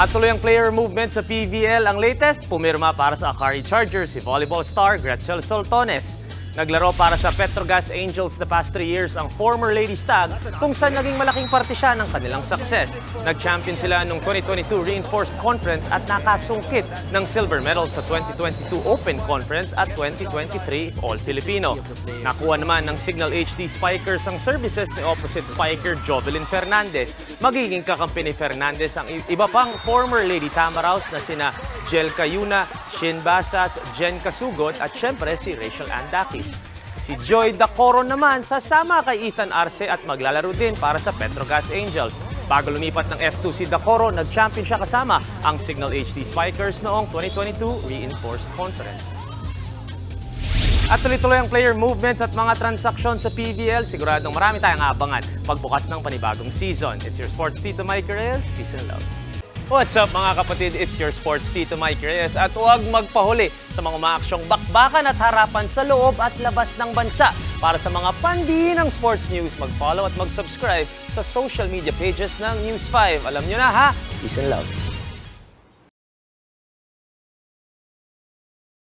At tuloy ang player movement sa PVL. Ang latest, pumirma para sa Akari Chargers si volleyball star Gretchen Soltones. Naglaro para sa Petrogas Angels the past 3 years ang former Lady Stag kung saan naging malaking parte siya ng kanilang success. Nag-champion sila noong 2022 Reinforced Conference at nakasungkit ng silver medal sa 2022 Open Conference at 2023 All-Filipino. Nakuha naman ng Signal HD Spikers ang services ni opposite spiker Jovelyn Fernandez. Magiging kakampi ni Fernandez ang iba pang former Lady Tamaraws na sina Jel Cayuna, Shin Basas, Jen Casugot at syempre si Rachel Andakis. Si Joy Dacoro naman sasama kay Ethan Arce at maglalaro din para sa Petrogas Angels. Bago lumipat ng F2 si Dacoro, nag-champion siya kasama ang Signal HD Spikers noong 2022 Reinforced Conference. At tuloy-tuloy ang player movements at mga transaksyon sa PVL. Siguradong marami tayong abangan pagbukas ng panibagong season. It's your sports Tito Mike Reyes. Peace and love. What's up mga kapatid? It's your sports Tito Mike Reyes. At huwag magpahuli sa mga umaaksyong bakbakan at harapan sa loob at labas ng bansa. Para sa mga pandinang sports news, mag-follow at mag-subscribe sa social media pages ng News 5. Alam nyo na ha? Peace and love.